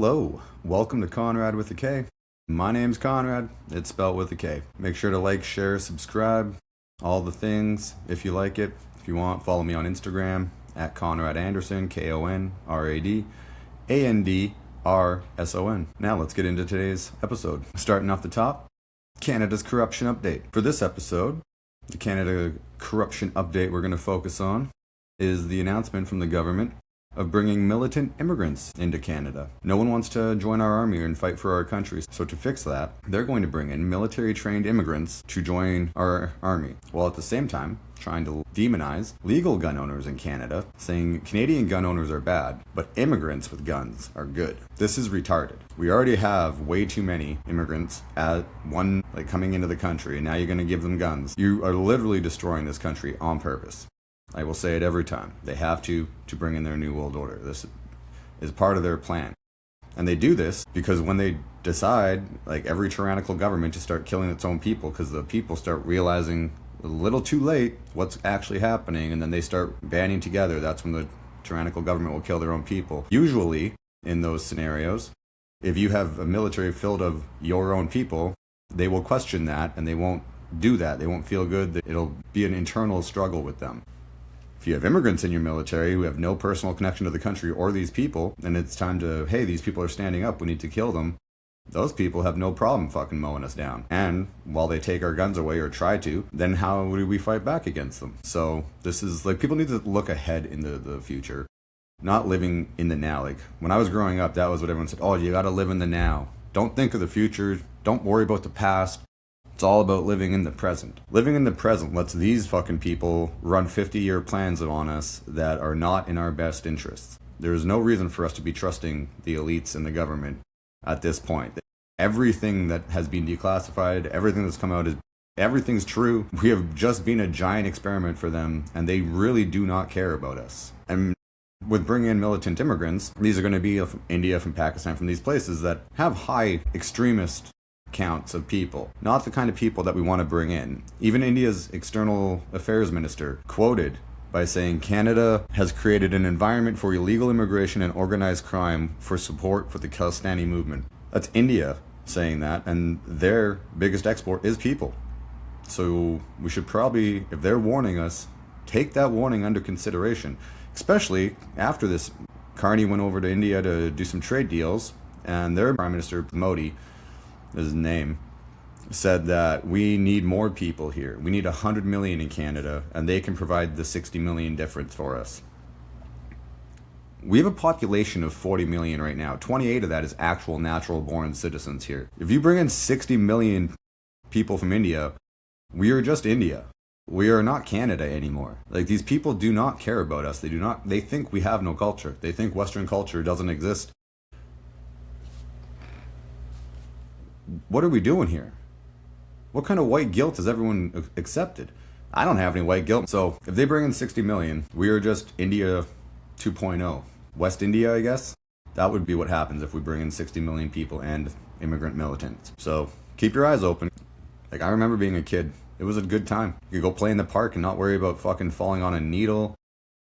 Hello, welcome to Conrad with a K. My name's Conrad, it's spelled with a K. Make sure to like, share, subscribe, all the things if you like it. If you want, follow me on Instagram at Conrad Anderson, KonradAndrson. Now let's get into today's episode. Starting off the top, Canada's corruption update. For this episode, the Canada corruption update we're going to focus on is the announcement from the government of bringing militant immigrants into Canada. No one wants to join our army and fight for our country, so to fix that, they're going to bring in military-trained immigrants to join our army, while at the same time trying to demonize legal gun owners in Canada, saying Canadian gun owners are bad, but immigrants with guns are good. This is retarded. We already have way too many immigrants coming into the country, and now you're going to give them guns. You are literally destroying this country on purpose. I will say it every time. They have to bring in their new world order. This is part of their plan. And they do this because when they decide, like every tyrannical government, to start killing its own people, because the people start realizing a little too late what's actually happening, and then they start banding together, that's when the tyrannical government will kill their own people. Usually, in those scenarios, if you have a military filled of your own people, they will question that, and they won't do that. They won't feel good. It'll be an internal struggle with them. If you have immigrants in your military who have no personal connection to the country or these people, and it's time to, hey, these people are standing up, we need to kill them, those people have no problem fucking mowing us down. And while they take our guns away or try to, then how do we fight back against them? So this is like, people need to look ahead into the future, not living in the now. Like when I was growing up, that was what everyone said, oh, you gotta live in the now. Don't think of the future. Don't worry about the past. It's all about living in the present. Living in the present lets these fucking people run 50-year plans on us that are not in our best interests. There is no reason for us to be trusting the elites and the government at this point. Everything that has been declassified, everything that's come out, everything's true. We have just been a giant experiment for them, and they really do not care about us. And with bringing in militant immigrants, these are going to be from India, from Pakistan, from these places that have high extremist counts of people, not the kind of people that we want to bring in. Even India's external affairs minister quoted by saying Canada has created an environment for illegal immigration and organized crime for support for the Khalistani movement. That's India saying that, and their biggest export is people. So we should probably, if they're warning us, take that warning under consideration, especially after this Carney went over to India to do some trade deals, and their Prime Minister Modi, his name, said that we need more people here. We need 100 million in Canada, and they can provide the 60 million difference for us. We have a population of 40 million right now. 28 of that is actual natural-born citizens here. If you bring in 60 million people from India, we are just India. We are not Canada anymore. Like, these people do not care about us. They think we have no culture. They think Western culture doesn't exist. What are we doing here? What kind of white guilt has everyone accepted? I don't have any white guilt. So if they bring in 60 million, we are just India 2.0. West India, I guess? That would be what happens if we bring in 60 million people and immigrant militants. So keep your eyes open. Like, I remember being a kid. It was a good time. You could go play in the park and not worry about fucking falling on a needle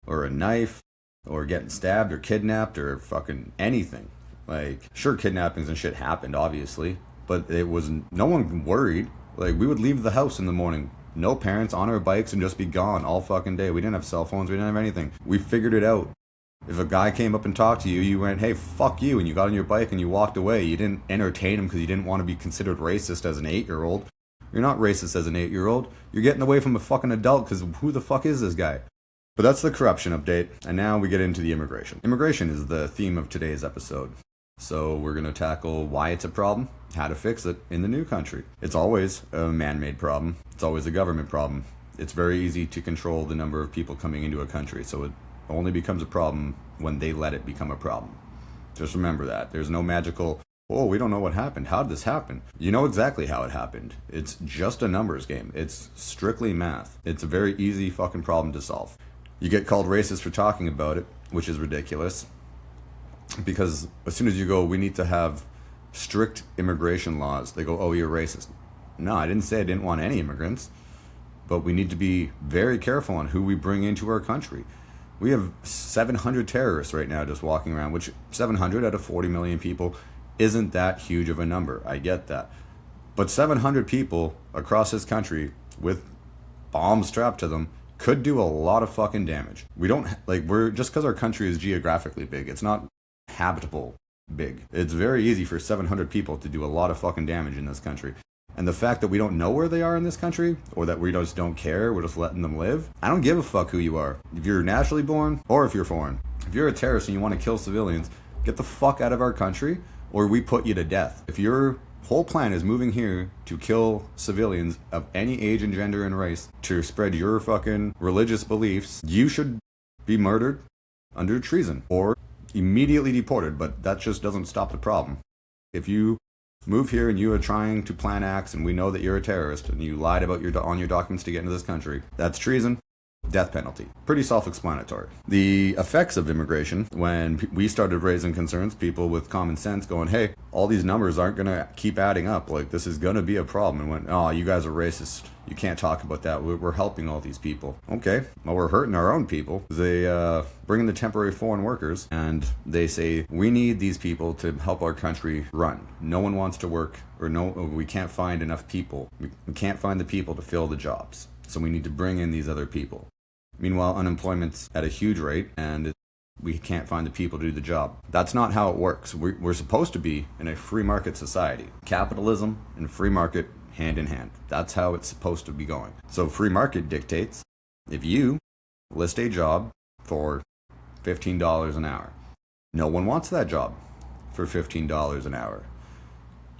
or a knife or getting stabbed or kidnapped or fucking anything. Like, sure, kidnappings and shit happened, obviously, but it was, no one worried. Like, we would leave the house in the morning, no parents, on our bikes, and just be gone all fucking day. We didn't have cell phones, we didn't have anything. We figured it out. If a guy came up and talked to you, you went, hey, fuck you, and you got on your bike and you walked away. You didn't entertain him because you didn't want to be considered racist as an 8-year-old. You're not racist as an 8-year-old. You're getting away from a fucking adult because who the fuck is this guy? But that's the corruption update, and now we get into the immigration. Immigration is the theme of today's episode. So we're going to tackle why it's a problem, how to fix it in the new country. It's always a man-made problem. It's always a government problem. It's very easy to control the number of people coming into a country, so it only becomes a problem when they let it become a problem. Just remember that. There's no magical, oh, we don't know what happened. How did this happen? You know exactly how it happened. It's just a numbers game. It's strictly math. It's a very easy fucking problem to solve. You get called racist for talking about it, which is ridiculous. Because as soon as you go, we need to have strict immigration laws, they go, oh, you're racist. No, I didn't say I didn't want any immigrants, but we need to be very careful on who we bring into our country. We have 700 terrorists right now just walking around, which 700 out of 40 million people isn't that huge of a number. I get that. But 700 people across this country with bombs strapped to them could do a lot of fucking damage. We don't, like, we're, just because our country is geographically big, it's not habitable big. It's very easy for 700 people to do a lot of fucking damage in this country. And the fact that we don't know where they are in this country, or that we just don't care, we're just letting them live, I don't give a fuck who you are. If you're naturally born, or if you're foreign. If you're a terrorist and you want to kill civilians, get the fuck out of our country, or we put you to death. If your whole plan is moving here to kill civilians of any age and gender and race, to spread your fucking religious beliefs, you should be murdered under treason, or immediately deported, but that just doesn't stop the problem. If you move here and you are trying to plan acts and we know that you're a terrorist and you lied about on your documents to get into this country, that's treason, death penalty. Pretty self-explanatory. The effects of immigration, when we started raising concerns, people with common sense going, hey, all these numbers aren't going to keep adding up, like this is going to be a problem, and went, oh, you guys are racist, you can't talk about that, we're helping all these people. Okay, well, we're hurting our own people. They bring in the temporary foreign workers and they say, we need these people to help our country run. No one wants to work, or no, we can't find enough people. We can't find the people to fill the jobs, so we need to bring in these other people. Meanwhile, unemployment's at a huge rate and we can't find the people to do the job. That's not how it works. We're supposed to be in a free market society. Capitalism and free market hand in hand. That's how it's supposed to be going. So free market dictates, if you list a job for $15 an hour, no one wants that job for $15 an hour.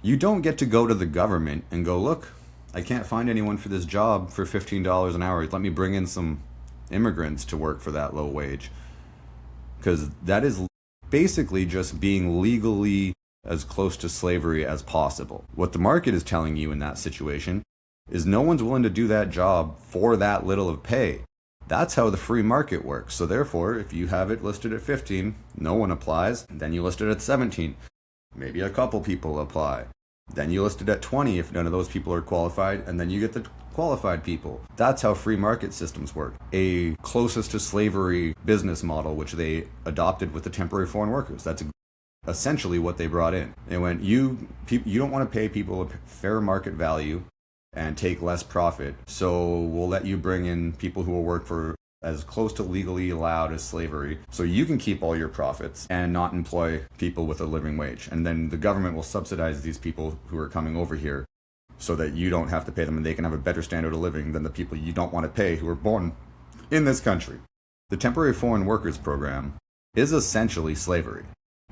You don't get to go to the government and go, look, I can't find anyone for this job for $15 an hour. Let me bring in some immigrants to work for that low wage. Because that is basically just being legally as close to slavery as possible. What the market is telling you in that situation is no one's willing to do that job for that little of pay. That's how the free market works. So therefore, if you have it listed at 15, no one applies. Then you list it at 17. Maybe a couple people apply. Then you list it at 20 if none of those people are qualified, and then you get the qualified people. That's how free market systems work. A closest to slavery business model, which they adopted with the temporary foreign workers. That's essentially what they brought in. They went, you don't want to pay people a fair market value and take less profit, so we'll let you bring in people who will work for as close to legally allowed as slavery, so you can keep all your profits and not employ people with a living wage. And then the government will subsidize these people who are coming over here so that you don't have to pay them and they can have a better standard of living than the people you don't want to pay who are born in this country. The Temporary Foreign Workers Program is essentially slavery.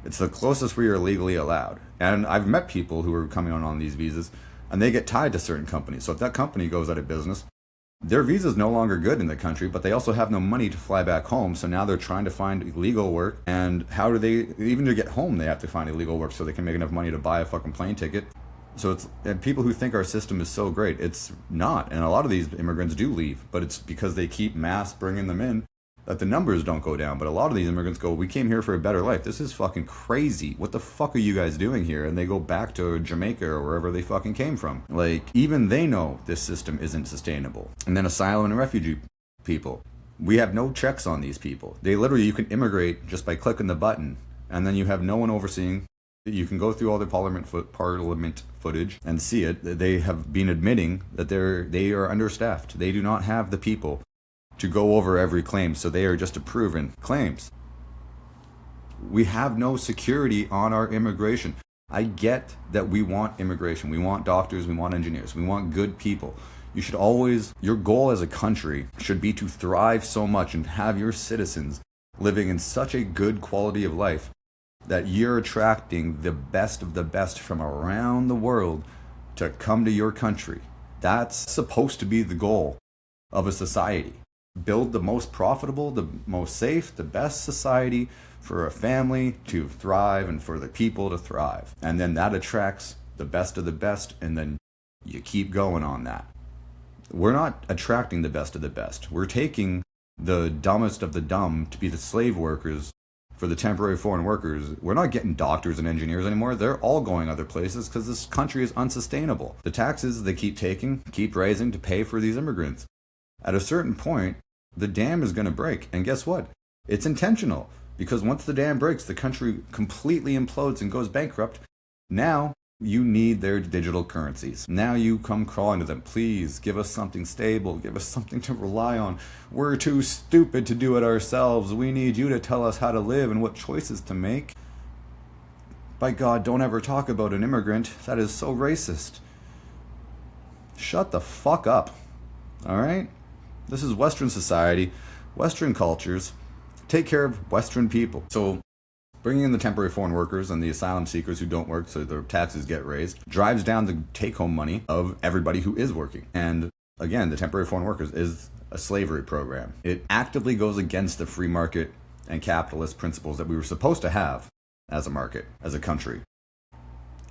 It's the closest we are legally allowed. And I've met people who are coming on these visas and they get tied to certain companies. So if that company goes out of business, their visa is no longer good in the country, but they also have no money to fly back home. So now they're trying to find illegal work. And how do they, even to get home, they have to find illegal work so they can make enough money to buy a fucking plane ticket. So it's, and people who think our system is so great, it's not. And a lot of these immigrants do leave, but it's because they keep mass bringing them in that the numbers don't go down. But a lot of these immigrants go, we came here for a better life. This is fucking crazy. What the fuck are you guys doing here? And they go back to Jamaica or wherever they fucking came from. Like, even they know this system isn't sustainable. And then asylum and refugee people. We have no checks on these people. They literally, you can immigrate just by clicking the button, and then you have no one overseeing. You can go through all the parliament footage and see it. They have been admitting that they are understaffed. They do not have the people to go over every claim, so they are just approving claims. We have no security on our immigration. I get that we want immigration. We want doctors, we want engineers, we want good people. You should always, your goal as a country should be to thrive so much and have your citizens living in such a good quality of life that you're attracting the best of the best from around the world to come to your country. That's supposed to be the goal of a society. Build the most profitable, the most safe, the best society for a family to thrive and for the people to thrive. And then that attracts the best of the best, and then you keep going on that. We're not attracting the best of the best. We're taking the dumbest of the dumb to be the slave workers for the temporary foreign workers. We're not getting doctors and engineers anymore. They're all going other places because this country is unsustainable. The taxes they keep taking, keep raising to pay for these immigrants. At a certain point, the dam is going to break. And guess what? It's intentional, because once the dam breaks, the country completely implodes and goes bankrupt. Now you need their digital currencies. Now you come crawling to them. Please give us something stable. Give us something to rely on. We're too stupid to do it ourselves. We need you to tell us how to live and what choices to make. By God, don't ever talk about an immigrant. That is so racist. Shut the fuck up. Alright? This is Western society, Western cultures. Take care of Western people. So, bringing in the temporary foreign workers and the asylum seekers who don't work so their taxes get raised drives down the take-home money of everybody who is working. And again, the temporary foreign workers is a slavery program. It actively goes against the free market and capitalist principles that we were supposed to have as a market, as a country.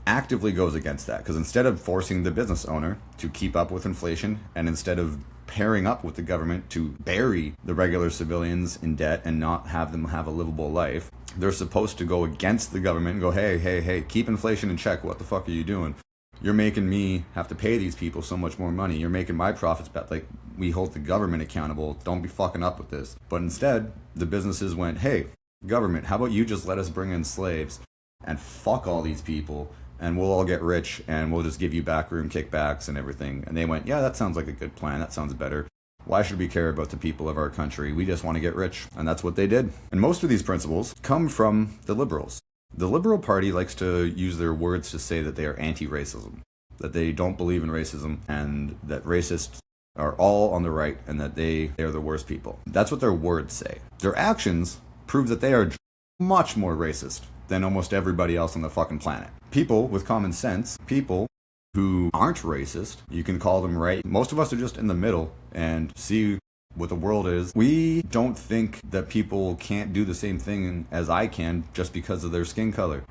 Actively goes against that, because instead of forcing the business owner to keep up with inflation, and instead of pairing up with the government to bury the regular civilians in debt and not have them have a livable life, they're supposed to go against the government and go, hey, keep inflation in check. What the fuck are you doing? You're making me have to pay these people so much more money. You're making my profits back. Like, we hold the government accountable. Don't be fucking up with this. But instead, the businesses went, hey, government, how about you just let us bring in slaves and fuck all these people, and we'll all get rich, and we'll just give you backroom kickbacks and everything. And they went, yeah, that sounds like a good plan. That sounds better. Why should we care about the people of our country? We just want to get rich. And that's what they did. And most of these principles come from the liberals. The Liberal Party likes to use their words to say that they are anti-racism, that they don't believe in racism, and that racists are all on the right, and that they are the worst people. That's what their words say. Their actions prove that they are much more racist than almost everybody else on the fucking planet. People with common sense, people who aren't racist, you can call them right. Most of us are just in the middle and see what the world is. We don't think that people can't do the same thing as I can just because of their skin color.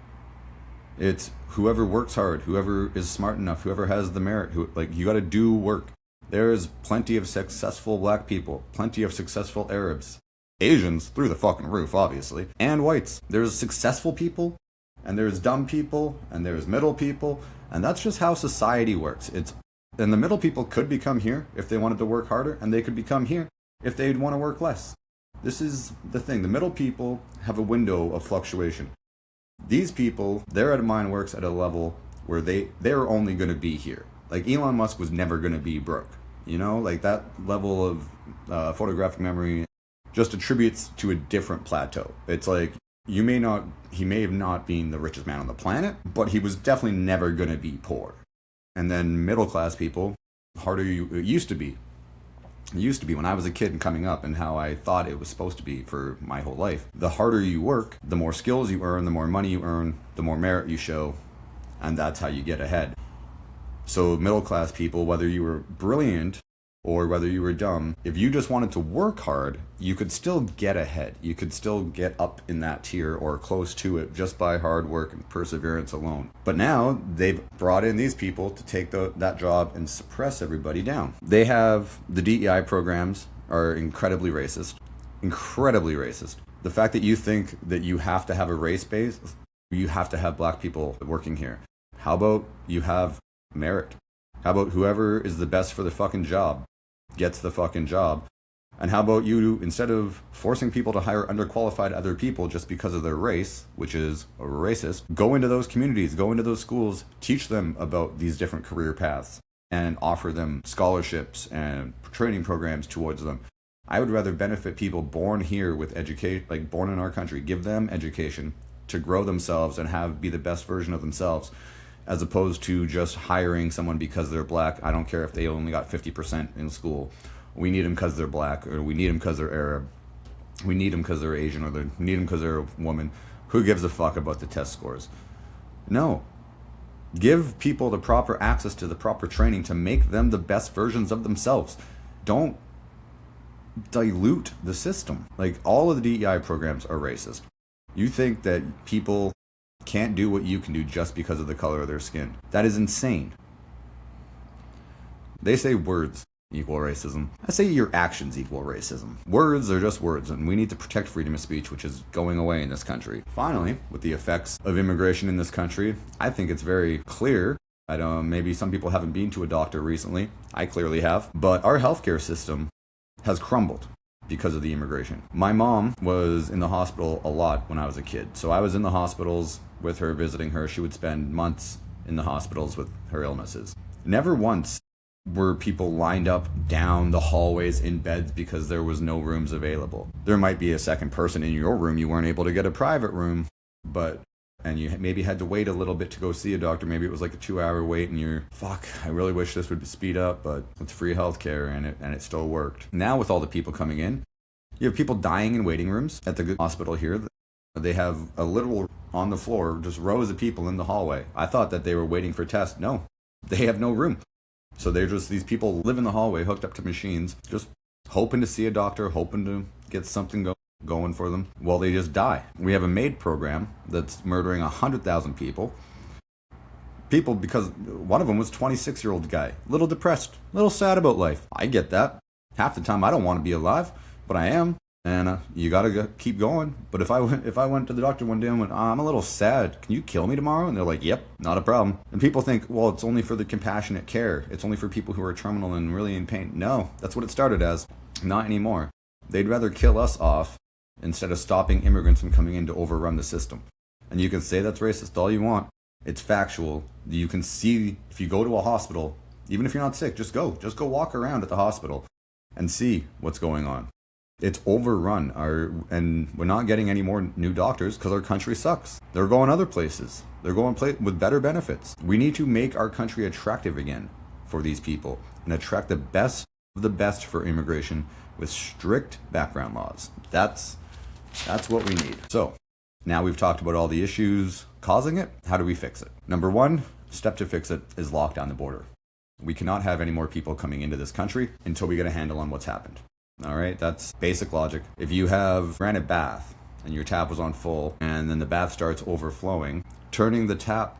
It's whoever works hard, whoever is smart enough, whoever has the merit, you gotta do work. There's plenty of successful black people, plenty of successful Arabs, Asians through the fucking roof, obviously, and whites. There's successful people, and there's dumb people, and there's middle people, and that's just how society works. And the middle people could become here if they wanted to work harder, and they could become here if they'd want to work less. This is the thing. The middle people have a window of fluctuation. These people, their mind works at a level where they're only going to be here. Like Elon Musk was never going to be broke. You know, like that level of photographic memory just attributes to a different plateau. It's like he may have not been the richest man on the planet, but he was definitely never going to be poor. And then middle class people, it used to be when I was a kid and coming up, and how I thought it was supposed to be for my whole life. The harder you work, the more skills you earn, the more money you earn, the more merit you show, and that's how you get ahead. So middle class people, whether you were brilliant or whether you were dumb, if you just wanted to work hard, you could still get ahead. You could still get up in that tier or close to it just by hard work and perseverance alone. But now they've brought in these people to take that job and suppress everybody down. They have the DEI programs are incredibly racist. Incredibly racist. The fact that you think that you have to have a race base, you have to have black people working here. How about you have merit? How about whoever is the best for the fucking job gets the fucking job? And how about you, instead of forcing people to hire underqualified other people just because of their race, which is racist, go into those communities, go into those schools, teach them about these different career paths, and offer them scholarships and training programs towards them. I would rather benefit people born here with education, like born in our country, give them education to grow themselves and be the best version of themselves, as opposed to just hiring someone because they're black. I don't care if they only got 50% in school. We need them because they're black, or we need them because they're Arab. We need them because they're Asian, or we need them because they're a woman. Who gives a fuck about the test scores? No. Give people the proper access to the proper training to make them the best versions of themselves. Don't dilute the system. Like, all of the DEI programs are racist. You think that people can't do what you can do just because of the color of their skin. That is insane. They say words equal racism. I say your actions equal racism. Words are just words, and we need to protect freedom of speech, which is going away in this country. Finally, with the effects of immigration in this country, I think it's very clear. Maybe some people haven't been to a doctor recently. I clearly have. But our healthcare system has crumbled. because of the immigration. My mom was in the hospital a lot when I was a kid. So I was in the hospitals with her, visiting her. She would spend months in the hospitals with her illnesses. Never once were people lined up down the hallways in beds because there was no rooms available. There might be a second person in your room. You weren't able to get a private room, and you maybe had to wait a little bit to go see a doctor. Maybe it was like a 2-hour wait and you're, fuck, I really wish this would speed up, but it's free healthcare and it still worked. Now with all the people coming in, you have people dying in waiting rooms at the hospital here. They have a literal on the floor, just rows of people in the hallway. I thought that they were waiting for tests. No, they have no room. So they're just, these people live in the hallway hooked up to machines, just hoping to see a doctor, hoping to get something going for them. Well, they just die. We have a MAID program that's murdering 100,000 people. Because one of them was a 26-year-old guy, little depressed, little sad about life. I get that. Half the time I don't want to be alive, but I am. And you gotta keep going. But if I went to the doctor one day and went, I'm a little sad, can you kill me tomorrow? And they're like, yep, not a problem. And people think, well, it's only for the compassionate care. It's only for people who are terminal and really in pain. No, that's what it started as. Not anymore. They'd rather kill us off instead of stopping immigrants from coming in to overrun the system. And you can say that's racist all you want. It's factual. You can see, if you go to a hospital, even if you're not sick, just go walk around at the hospital and see what's going on. It's overrun, and we're not getting any more new doctors because our country sucks. They're going other places. They're going with better benefits. We need to make our country attractive again for these people and attract the best of the best for immigration with strict background laws. That's what we need. So now we've talked about all the issues causing it. How do we fix it? Number one step to fix it is lock down the border. We cannot have any more people coming into this country until we get a handle on what's happened. All right, that's basic logic. If you ran a bath and your tap was on full and then the bath starts overflowing, turning the tap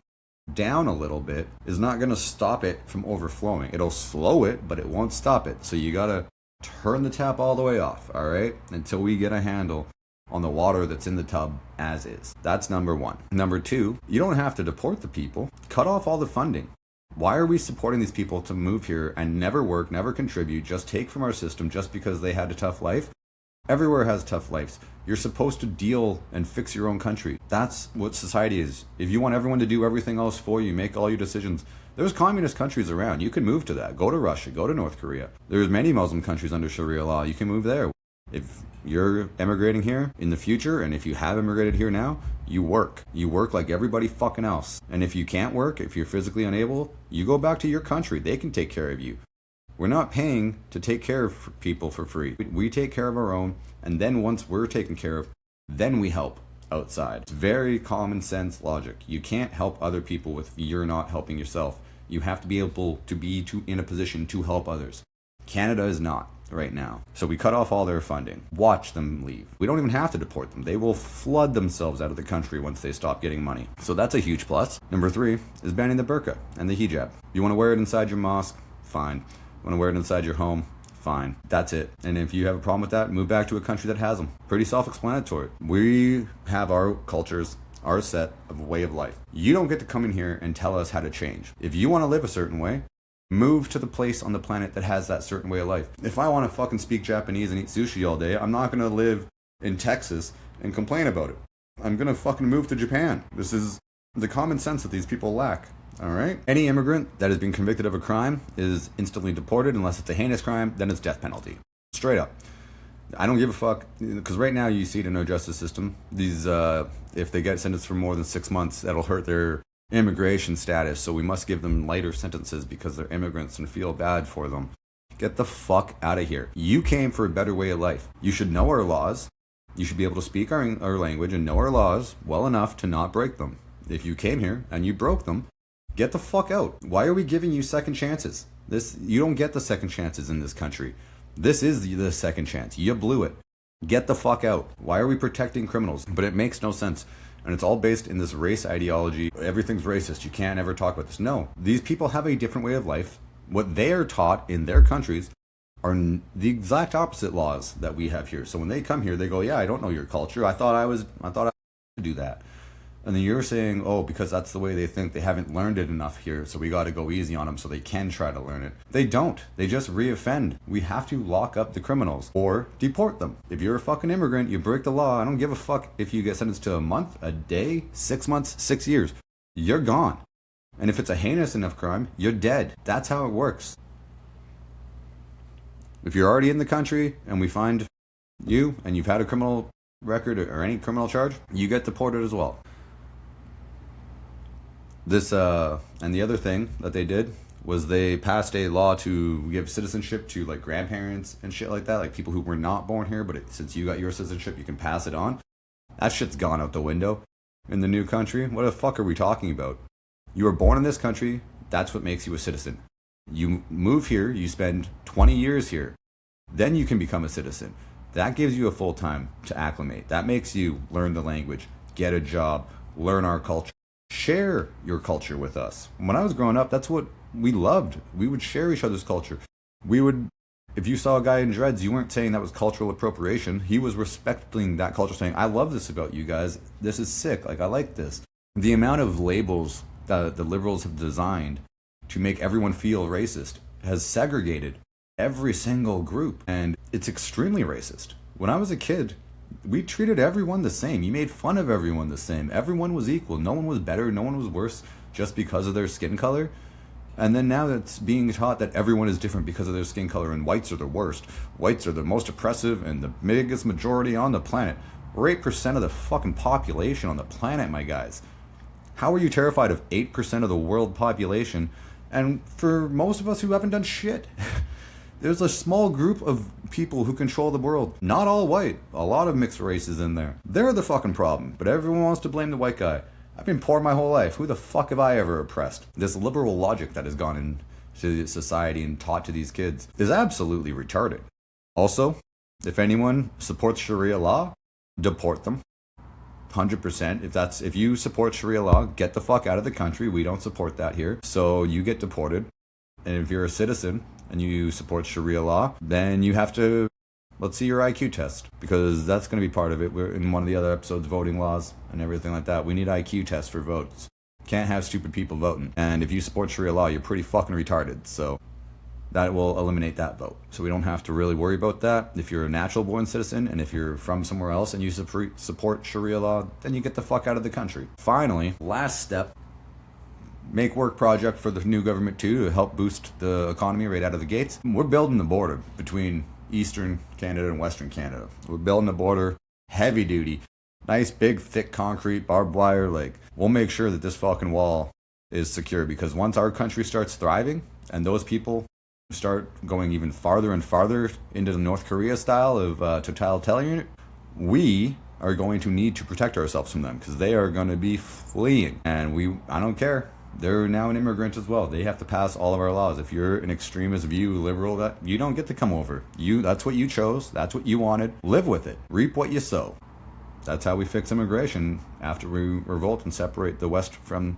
down a little bit is not going to stop it from overflowing. It'll slow it, but it won't stop it. So you got to turn the tap all the way off, all right, until we get a handle on the water that's in the tub as is. That's number one. Number two, you don't have to deport the people. Cut off all the funding. Why are we supporting these people to move here and never work, never contribute, just take from our system just because they had a tough life? Everywhere has tough lives. You're supposed to deal and fix your own country. That's what society is. If you want everyone to do everything else for you, make all your decisions, there's communist countries around. You can move to that. Go to Russia. Go to North Korea. There's many Muslim countries under Sharia law. You can move there. If you're emigrating here in the future, and if you have immigrated here now, you work. You work like everybody fucking else. And if you can't work, if you're physically unable, you go back to your country. They can take care of you. We're not paying to take care of people for free. We take care of our own, and then once we're taken care of, then we help outside. It's very common sense logic. You can't help other people if you're not helping yourself. You have to be able to be in a position to help others. Canada is not right now. So we cut off all their funding. Watch them leave. We don't even have to deport them. They will flood themselves out of the country once they stop getting money. So that's a huge plus. Number three is banning the burqa and the hijab. You want to wear it inside your mosque? Fine. You want to wear it inside your home? Fine. That's it. And if you have a problem with that, move back to a country that has them. Pretty self-explanatory. We have our cultures, our set of way of life. You don't get to come in here and tell us how to change. If you want to live a certain way, move to the place on the planet that has that certain way of life. If I want to fucking speak Japanese and eat sushi all day, I'm not going to live in Texas and complain about it. I'm going to fucking move to Japan. This is the common sense that these people lack. All right? Any immigrant that has been convicted of a crime is instantly deported unless it's a heinous crime, then it's death penalty. Straight up. I don't give a fuck, because right now you see it in our justice system. These, if they get sentenced for more than 6 months, that'll hurt their immigration status, so we must give them lighter sentences because they're immigrants and feel bad for them. Get the fuck out of here. You came for a better way of life. You should know our laws. You should be able to speak our language and know our laws well enough to not break them. If you came here and you broke them, get the fuck out. Why are we giving you second chances? You don't get the second chances in this country. This is the second chance. You blew it. Get the fuck out. Why are we protecting criminals? But it makes no sense. And it's all based in this race ideology. Everything's racist. You can't ever talk about this. No, these people have a different way of life. What they are taught in their countries are the exact opposite laws that we have here. So when they come here, they go, yeah, I don't know your culture. I thought I would do that. And then you're saying, oh, because that's the way they think, they haven't learned it enough here, so we got to go easy on them so they can try to learn it. They don't. They just reoffend. We have to lock up the criminals or deport them. If you're a fucking immigrant, you break the law. I don't give a fuck if you get sentenced to a month, a day, 6 months, 6 years. You're gone. And if it's a heinous enough crime, you're dead. That's how it works. If you're already in the country and we find you and you've had a criminal record or any criminal charge, you get deported as well. This and the other thing that they did was they passed a law to give citizenship to like grandparents and shit like that, like people who were not born here, but since you got your citizenship, you can pass it on. That shit's gone out the window in the new country. What the fuck are we talking about? You were born in this country, that's what makes you a citizen. You move here, you spend 20 years here, then you can become a citizen. That gives you a full time to acclimate. That makes you learn the language, get a job, learn our culture. Share your culture with us. When I was growing up, that's what we loved. We would share each other's culture. If you saw a guy in dreads, you weren't saying that was cultural appropriation. He was respecting that culture, saying, I love this about you guys. This is sick. Like, I like this. The amount of labels that the liberals have designed to make everyone feel racist has segregated every single group. And it's extremely racist. When I was a kid, we treated everyone the same. You made fun of everyone the same. Everyone was equal. No one was better. No one was worse just because of their skin color. And then now it's being taught that everyone is different because of their skin color, and whites are the worst. Whites are the most oppressive and the biggest majority on the planet. We're 8% of the fucking population on the planet, my guys. How are you terrified of 8% of the world population? And for most of us who haven't done shit, there's a small group of people who control the world. Not all white. A lot of mixed races in there. They're the fucking problem. But everyone wants to blame the white guy. I've been poor my whole life. Who the fuck have I ever oppressed? This liberal logic that has gone into society and taught to these kids is absolutely retarded. Also, if anyone supports Sharia law, deport them. 100%. If you support Sharia law, get the fuck out of the country. We don't support that here. So you get deported. And if you're a citizen and you support Sharia law, then you have to, let's see your IQ test, because that's going to be part of it. We're in one of the other episodes, voting laws and everything like that. We need IQ tests for votes. Can't have stupid people voting. And if you support Sharia law, you're pretty fucking retarded. So that will eliminate that vote. So we don't have to really worry about that. If you're a natural born citizen and if you're from somewhere else and you support Sharia law, then you get the fuck out of the country. Finally, last step. Make work project for the new government too, to help boost the economy right out of the gates. We're building the border between Eastern Canada and Western Canada. We're building a border, heavy duty, nice big thick concrete, barbed wire. Like, we'll make sure that this fucking wall is secure, because once our country starts thriving and those people start going even farther and farther into the North Korea style of totalitarian, we are going to need to protect ourselves from them, because they are going to be fleeing. And I don't care. They're now an immigrant as well. They have to pass all of our laws. If you're an extremist view liberal, that you don't get to come over. That's what you chose. That's what you wanted. Live with it. Reap what you sow. That's how we fix immigration after we revolt and separate the West from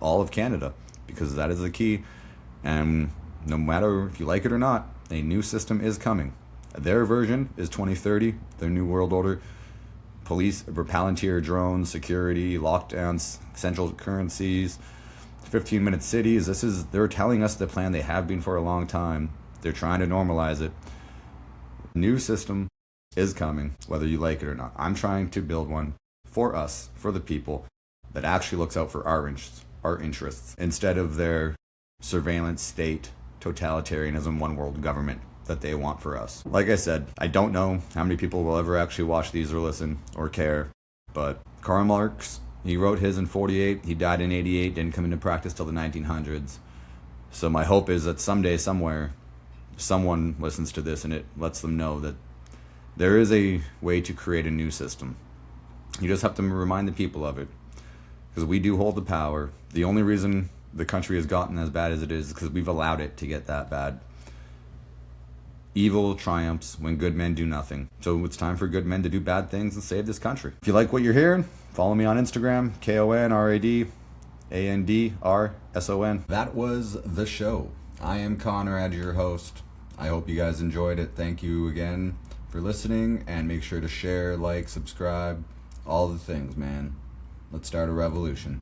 all of Canada, because that is the key. And no matter if you like it or not, a new system is coming. Their version is 2030, their new world order. Police, Palantir drones, security, lockdowns, central currencies, 15-minute cities. They're telling us the plan. They have been for a long time. They're trying to normalize it. New system is coming, whether you like it or not. I'm trying to build one for us, for the people, that actually looks out for our interests, instead of their surveillance state, totalitarianism, one world government that they want for us. Like I said, I don't know how many people will ever actually watch these or listen or care, but Karl Marx, he wrote his in 48, he died in 88, didn't come into practice till the 1900s. So my hope is that someday, somewhere, someone listens to this and it lets them know that there is a way to create a new system. You just have to remind the people of it, because we do hold the power. The only reason the country has gotten as bad as it is because we've allowed it to get that bad. Evil triumphs when good men do nothing. So it's time for good men to do bad things and save this country. If you like what you're hearing, follow me on Instagram, KonradAndrson. That was the show. I am Conrad, your host. I hope you guys enjoyed it. Thank you again for listening, and make sure to share, like, subscribe, all the things, man. Let's start a revolution.